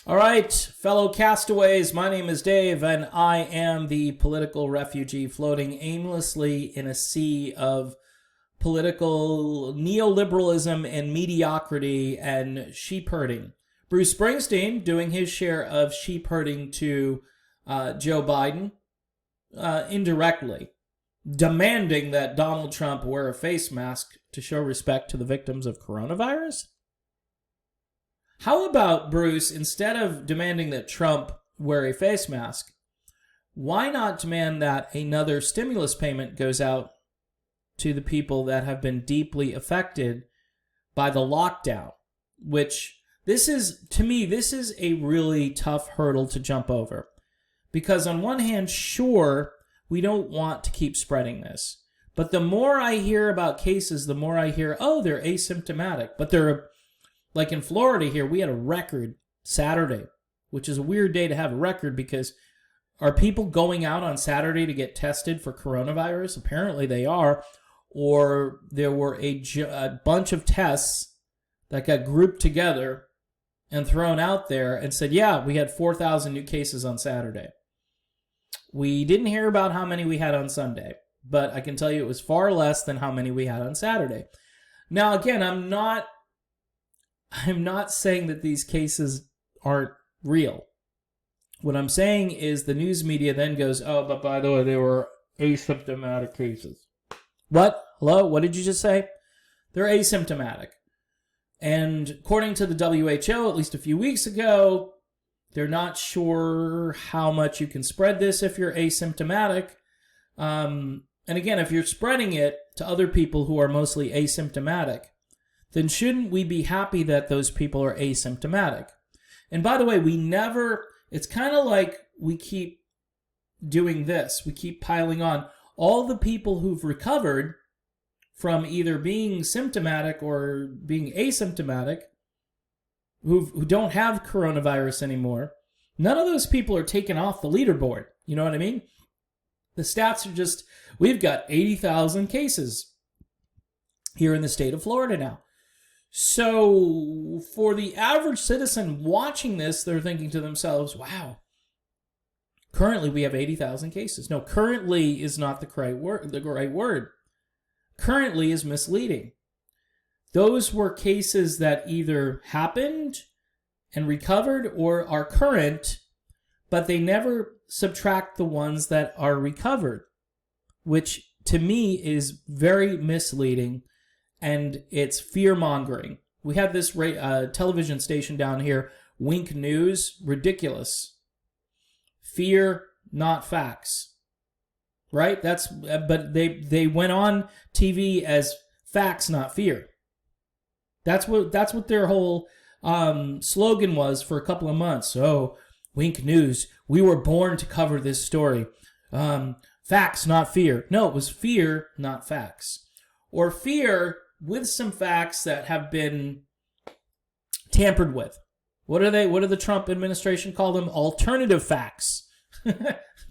All right, fellow castaways, my name is Dave, and I am the political refugee floating aimlessly in a sea of political neoliberalism and mediocrity and sheep herding. Bruce Springsteem doing his share of sheep herding to Joe Biden indirectly, demanding that Donald Trump wear a face mask to show respect to the victims of coronavirus? How about, Bruce, instead of demanding that Trump wear a face mask, why not demand that another stimulus payment goes out to the people that have been deeply affected by the lockdown? Which, to me, this is a really tough hurdle to jump over. Because on one hand, sure, we don't want to keep spreading this. But the more I hear about cases, the more I hear, oh, they're asymptomatic. But they're, like in Florida here, we had a record Saturday, which is a weird day to have a record because are people going out on Saturday to get tested for coronavirus? Apparently they are. Or there were a bunch of tests that got grouped together and thrown out there and said, yeah, we had 4,000 new cases on Saturday. We didn't hear about how many we had on Sunday, but I can tell you it was far less than how many we had on Saturday. Now, again, I'm not saying that these cases aren't real. What I'm saying is the news media then goes, oh, but by the way, they were asymptomatic cases. What? Hello? What did you just say? They're asymptomatic. And according to the WHO, at least a few weeks ago, they're not sure how much you can spread this if you're asymptomatic. And again, if you're spreading it to other people who are mostly asymptomatic, then shouldn't we be happy that those people are asymptomatic? And by the way, it's kind of like we keep doing this. We keep piling on. All the people who've recovered from either being symptomatic or being asymptomatic, who don't have coronavirus anymore, none of those people are taken off the leaderboard. You know what I mean? The stats are just, we've got 80,000 cases here in the state of Florida now. So for the average citizen watching this, they're thinking to themselves, wow, currently we have 80,000 cases. No, currently is not the right word. Currently is misleading. Those were cases that either happened and recovered or are current, but they never subtract the ones that are recovered, which to me is very misleading. And it's fear-mongering. We have this television station down here, Wink News, ridiculous. Fear, not facts. Right? But they went on TV as facts, not fear. That's what their whole slogan was for a couple of months. Oh, Wink News, we were born to cover this story. Facts, not fear. No, it was fear, not facts. Or fear with some facts that have been tampered with. What are they? What did the Trump administration call them? Alternative facts.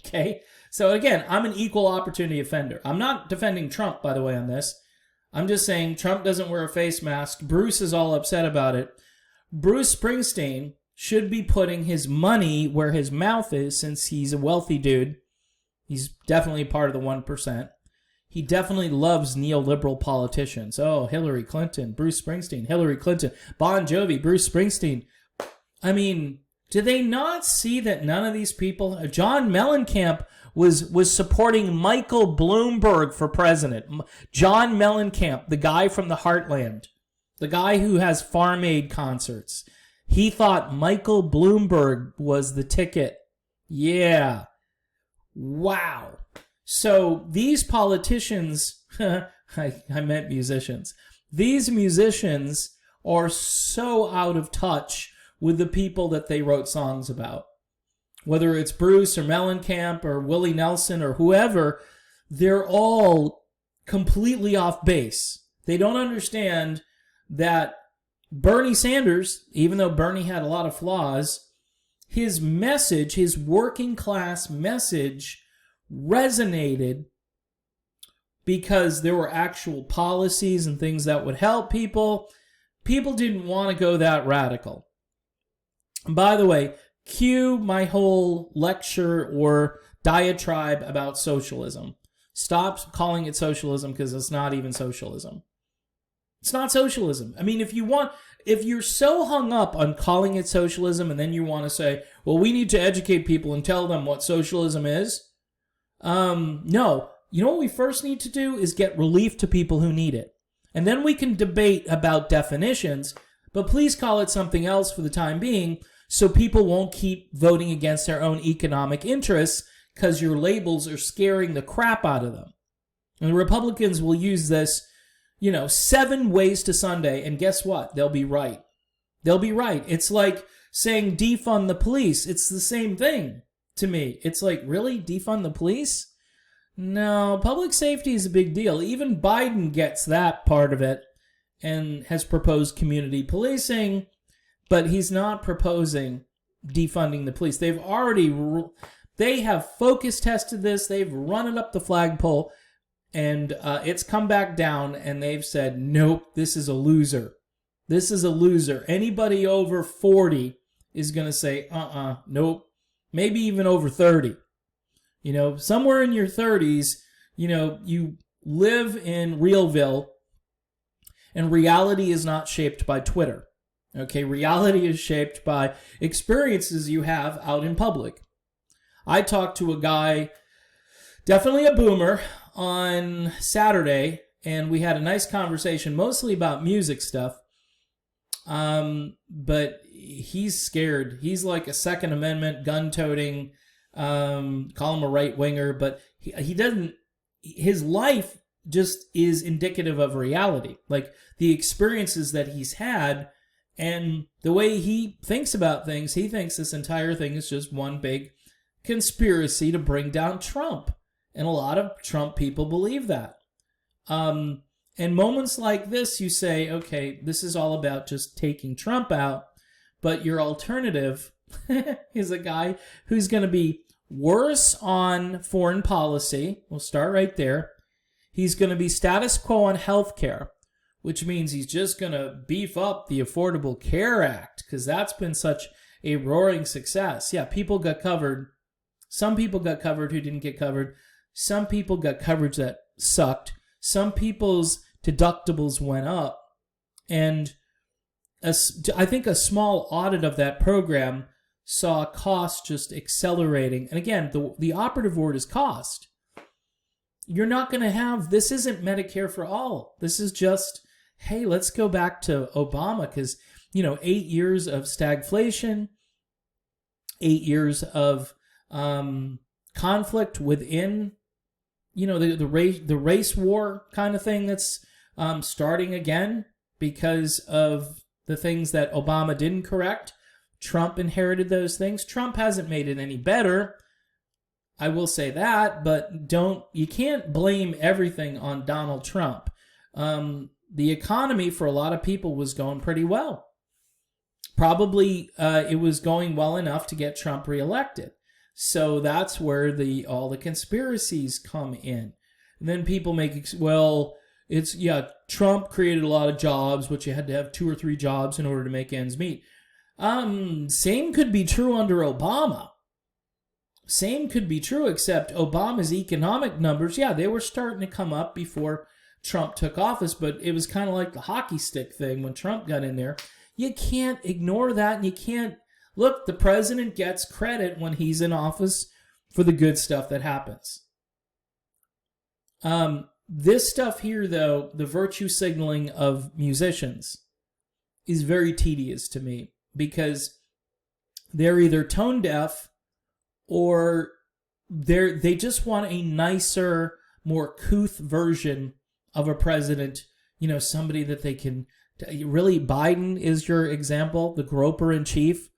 Okay? So again, I'm an equal opportunity offender. I'm not defending Trump, by the way, on this. I'm just saying Trump doesn't wear a face mask. Bruce is all upset about it. Bruce Springsteen should be putting his money where his mouth is since he's a wealthy dude. He's definitely part of the 1%. He definitely loves neoliberal politicians. Oh, Hillary Clinton, Bruce Springsteen, Hillary Clinton, Bon Jovi, Bruce Springsteen. I mean, do they not see that none of these people... John Mellencamp was supporting Michael Bloomberg for president. John Mellencamp, the guy from the Heartland, the guy who has Farm Aid concerts. He thought Michael Bloomberg was the ticket. Yeah. Wow. So these politicians, I meant musicians, these musicians are so out of touch with the people that they wrote songs about. Whether it's Bruce or Mellencamp or Willie Nelson or whoever, they're all completely off base. They don't understand that Bernie Sanders, even though Bernie had a lot of flaws, his message, his working class message, resonated because there were actual policies and things that would help people. People didn't want to go that radical. By the way, cue my whole lecture or diatribe about socialism. Stop calling it socialism because it's not even socialism. It's not socialism. I mean, if you're so hung up on calling it socialism and then you want to say, well, we need to educate people and tell them what socialism is. No. You know what we first need to do is get relief to people who need it. And then we can debate about definitions, but please call it something else for the time being so people won't keep voting against their own economic interests because your labels are scaring the crap out of them. And the Republicans will use this, 7 ways to Sunday, and guess what? They'll be right. They'll be right. It's like saying defund the police. It's the same thing to me. It's like, really? Defund the police? No, public safety is a big deal. Even Biden gets that part of it and has proposed community policing, but he's not proposing defunding the police. They have focus tested this. They've run it up the flagpole, and it's come back down, and they've said, nope, this is a loser. This is a loser. Anybody over 40 is going to say, nope. Maybe even over 30. Somewhere in your 30s, you live in Realville, and reality is not shaped by Twitter. Okay, reality is shaped by experiences you have out in public. I talked to a guy, definitely a boomer, on Saturday, and we had a nice conversation, mostly about music stuff. But he's scared. He's like a Second Amendment, gun-toting, call him a right-winger, but he doesn't, his life just is indicative of reality. Like the experiences that he's had and the way he thinks about things, he thinks this entire thing is just one big conspiracy to bring down Trump. And a lot of Trump people believe that. And moments like this, you say, okay, this is all about just taking Trump out, but your alternative is a guy who's going to be worse on foreign policy. We'll start right there. He's going to be status quo on healthcare, which means he's just going to beef up the Affordable Care Act because that's been such a roaring success. Yeah, people got covered. Some people got covered who didn't get covered. Some people got coverage that sucked. Some people's deductibles went up. And I think a small audit of that program saw costs just accelerating. And again, the operative word is cost. You're not going to have, this isn't Medicare for all. This is just, hey, let's go back to Obama because, 8 years of stagflation, 8 years of conflict within, the race war kind of thing that's starting again because of the things that Obama didn't correct. Trump inherited those things. Trump hasn't made it any better. I will say that, but you can't blame everything on Donald Trump. The economy for a lot of people was going pretty well. Probably it was going well enough to get Trump reelected. So that's where all the conspiracies come in. And then people make, Trump created a lot of jobs, which you had to have 2 or 3 jobs in order to make ends meet. Same could be true under Obama. Same could be true, except Obama's economic numbers, they were starting to come up before Trump took office, but it was kind of like the hockey stick thing when Trump got in there. You can't ignore that, and you can't... Look, the president gets credit when he's in office for the good stuff that happens. This stuff here, though, the virtue signaling of musicians, is very tedious to me because they're either tone deaf or they just want a nicer, more couth version of a president, somebody that they can... Really, Biden is your example, the groper in chief.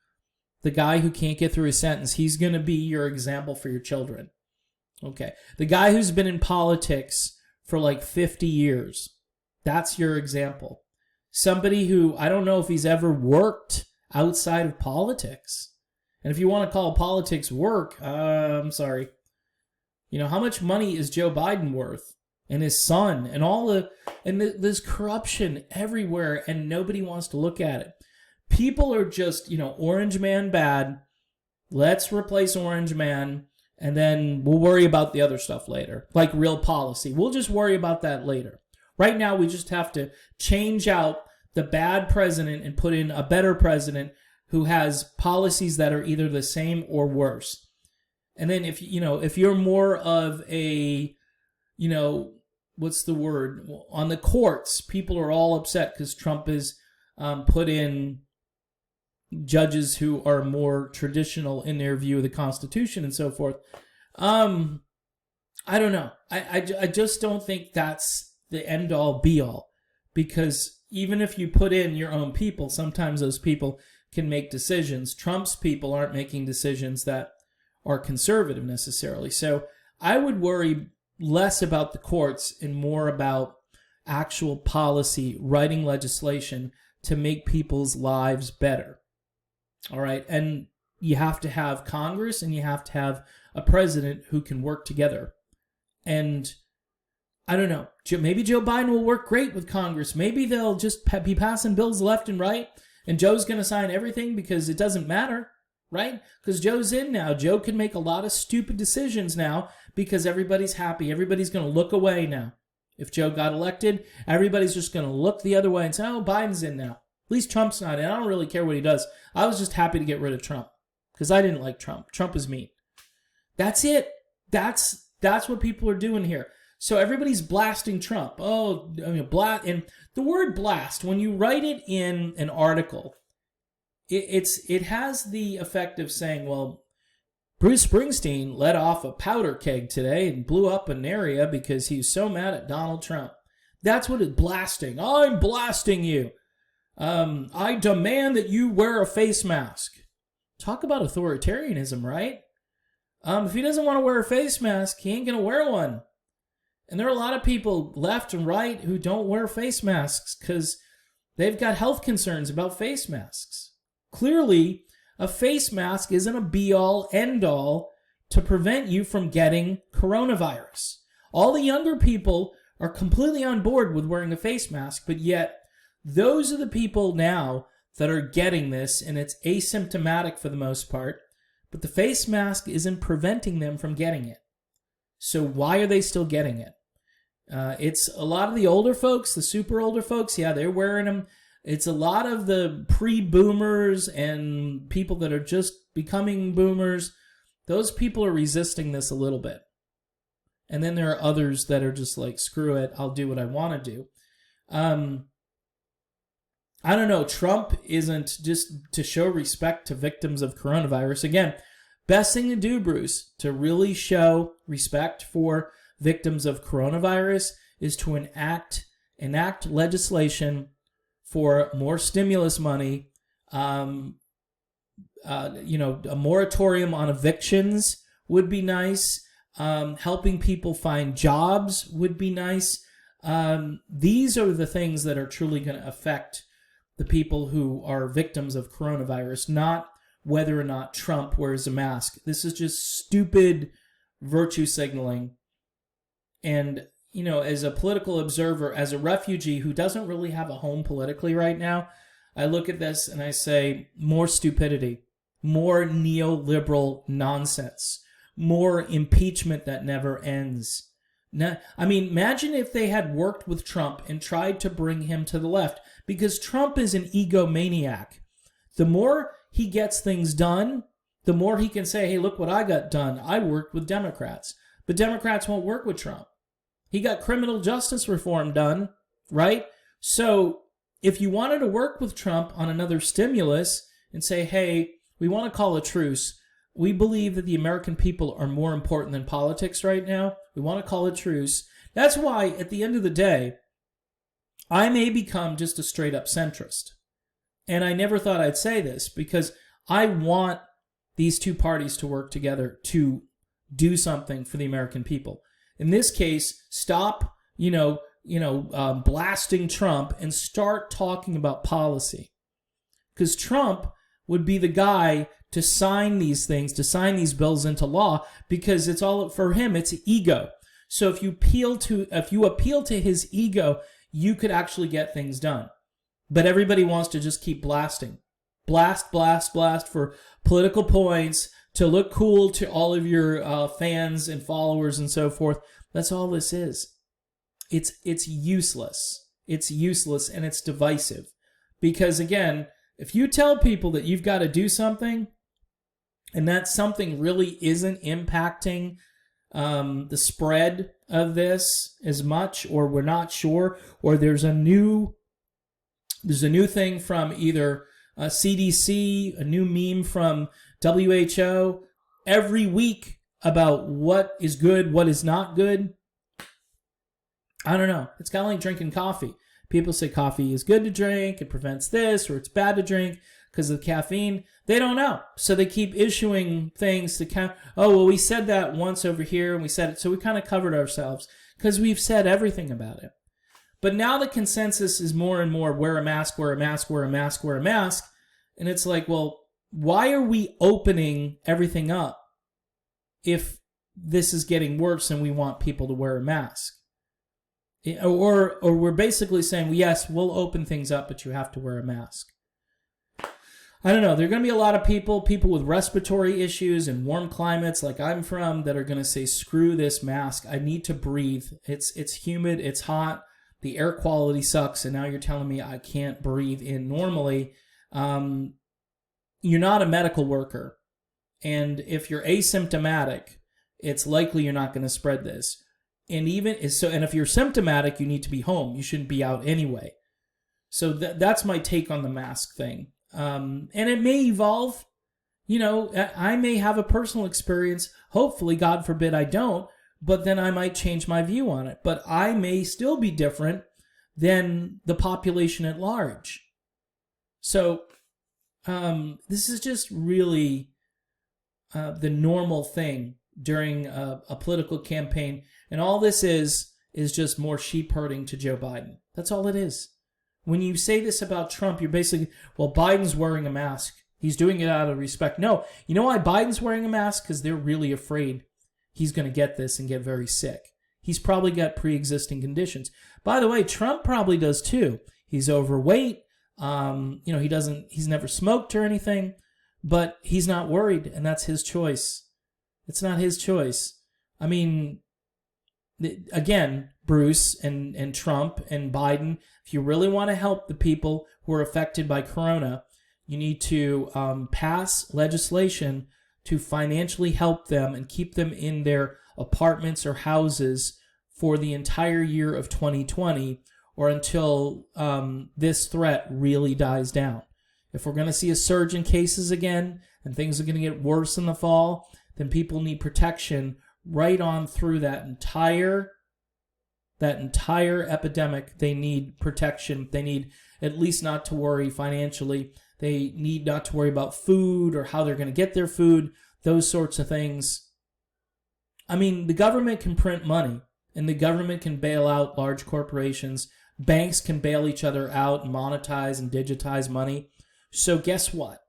The guy who can't get through a sentence, he's going to be your example for your children. Okay. The guy who's been in politics for like 50 years, that's your example. Somebody who, I don't know if he's ever worked outside of politics. And if you want to call politics work, I'm sorry. How much money is Joe Biden worth? And his son, and there's corruption everywhere, and nobody wants to look at it. people are just, Orange Man bad. Let's replace Orange Man, and then we'll worry about the other stuff later, like real policy. We'll just worry about that later. Right now, we just have to change out the bad president and put in a better president who has policies that are either the same or worse. And then if you're more of a, what's the word? On the courts, people are all upset because Trump has put in judges who are more traditional in their view of the Constitution and so forth. I don't know. I just don't think that's the end-all, be-all. Because even if you put in your own people, sometimes those people can make decisions. Trump's people aren't making decisions that are conservative necessarily. So I would worry less about the courts and more about actual policy, writing legislation to make people's lives better. All right. And you have to have Congress and you have to have a president who can work together. And I don't know. Maybe Joe Biden will work great with Congress. Maybe they'll just be passing bills left and right, and Joe's going to sign everything because it doesn't matter, right? Because Joe's in now. Joe can make a lot of stupid decisions now because everybody's happy. Everybody's going to look away now. If Joe got elected, everybody's just going to look the other way and say, oh, Biden's in now. At least Trump's not in. I don't really care what he does. I was just happy to get rid of Trump because I didn't like Trump. Trump is mean. That's it. That's what people are doing here. So everybody's blasting Trump. And the word blast, when you write it in an article, it has the effect of saying, well, Bruce Springsteen let off a powder keg today and blew up an area because he was so mad at Donald Trump. That's what it's blasting. I'm blasting you. I demand that you wear a face mask. Talk about authoritarianism, right? If he doesn't want to wear a face mask, he ain't going to wear one. And there are a lot of people left and right who don't wear face masks because they've got health concerns about face masks. Clearly, a face mask isn't a be-all, end-all to prevent you from getting coronavirus. All the younger people are completely on board with wearing a face mask, but yet those are the people now that are getting this, and it's asymptomatic for the most part, but the face mask isn't preventing them from getting it. So why are they still getting it? It's a lot of the older folks, the super older folks, yeah, they're wearing them. It's a lot of the pre-boomers and people that are just becoming boomers. Those people are resisting this a little bit. And then there are others that are just like, screw it, I'll do what I want to do. I don't know, Trump isn't just to show respect to victims of coronavirus. Again, best thing to do, Bruce, to really show respect for victims of coronavirus is to enact legislation for more stimulus money, a moratorium on evictions would be nice. Helping people find jobs would be nice. These are the things that are truly going to affect the people who are victims of coronavirus, not whether or not Trump wears a mask. This is just stupid virtue signaling. And, as a political observer, as a refugee who doesn't really have a home politically right now, I look at this and I say, more stupidity, more neoliberal nonsense, more impeachment that never ends. Now, imagine if they had worked with Trump and tried to bring him to the left, because Trump is an egomaniac. The more he gets things done, the more he can say, hey, look what I got done. I worked with Democrats. But Democrats won't work with Trump. He got criminal justice reform done, right? So if you wanted to work with Trump on another stimulus and say, hey, we want to call a truce. We believe that the American people are more important than politics right now. We want to call a truce. That's why, at the end of the day, I may become just a straight-up centrist. And I never thought I'd say this because I want these two parties to work together to do something for the American people. In this case, stop, blasting Trump and start talking about policy. Because Trump would be the guy to sign these things, to sign these bills into law, because it's all for him. It's ego. So if you appeal to his ego, you could actually get things done. But everybody wants to just keep blasting. blast, blast, blast for political points, to look cool to all of your fans and followers and so forth. That's all this is. It's useless. It's useless and it's divisive. Because again, if you tell people that you've got to do something and that something really isn't impacting the spread of this as much, or we're not sure, or there's a new thing from either CDC, a new meme from WHO every week about what is good, what is not good. I don't know. It's kind of like drinking coffee. People say coffee is good to drink, it prevents this, or it's bad to drink because of the caffeine. They don't know. So they keep issuing things to count. Oh, well, we said that once over here, and we said it. So we kind of covered ourselves because we've said everything about it. But now the consensus is more and more wear a mask, wear a mask, wear a mask, wear a mask. And it's like, well, why are we opening everything up if this is getting worse and we want people to wear a mask? Or we're basically saying, well, yes, we'll open things up, but you have to wear a mask. I don't know. There are going to be a lot of people with respiratory issues and warm climates like I'm from, that are going to say, screw this mask. I need to breathe. It's humid. It's hot. The air quality sucks. And now you're telling me I can't breathe in normally. You're not a medical worker. And if you're asymptomatic, it's likely you're not going to spread this. And if you're symptomatic, you need to be home. You shouldn't be out anyway. So that's my take on the mask thing. And it may evolve. You know, I may have a personal experience. Hopefully, God forbid I don't. But then I might change my view on it. But I may still be different than the population at large. So this is just really the normal thing during a political campaign. And all this is just more sheep herding to Joe Biden. That's all it is. When you say this about Trump, you're basically, well, Biden's wearing a mask. He's doing it out of respect. No, you know why Biden's wearing a mask? Because they're really afraid he's going to get this and get very sick. He's probably got pre-existing conditions. By the way, Trump probably does too. He's overweight. He's never smoked or anything, but he's not worried, and that's his choice. It's not his choice. I mean, again, Bruce and Trump and Biden, if you really want to help the people who are affected by corona, you need to pass legislation to financially help them and keep them in their apartments or houses for the entire year of 2020, or until this threat really dies down. If we're going to see a surge in cases again and things are going to get worse in the fall, then people need protection right on through that entire epidemic. They need protection. They need at least not to worry financially. They need not to worry about food or how they're going to get their food, those sorts of things. I mean, the government can print money, and the government can bail out large corporations. Banks can bail each other out and monetize and digitize money. So guess what?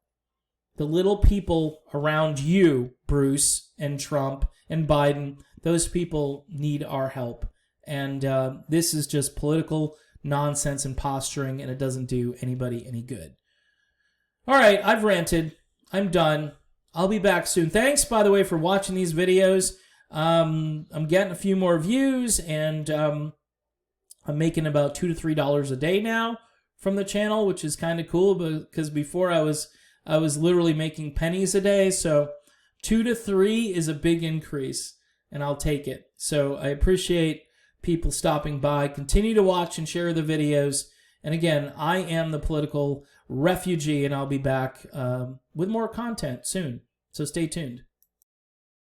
The little people around you, Bruce and Trump and Biden, those people need our help. And this is just political nonsense and posturing, and it doesn't do anybody any good. All right, I've ranted. I'm done. I'll be back soon. Thanks, by the way, for watching these videos. I'm getting a few more views, and I'm making about $2 to $3 a day now from the channel, which is kind of cool, because before I was literally making pennies a day. So 2 to 3 is a big increase, and I'll take it. So I appreciate people stopping by. Continue to watch and share the videos. And again, I am the political refugee, and I'll be back with more content soon. So stay tuned.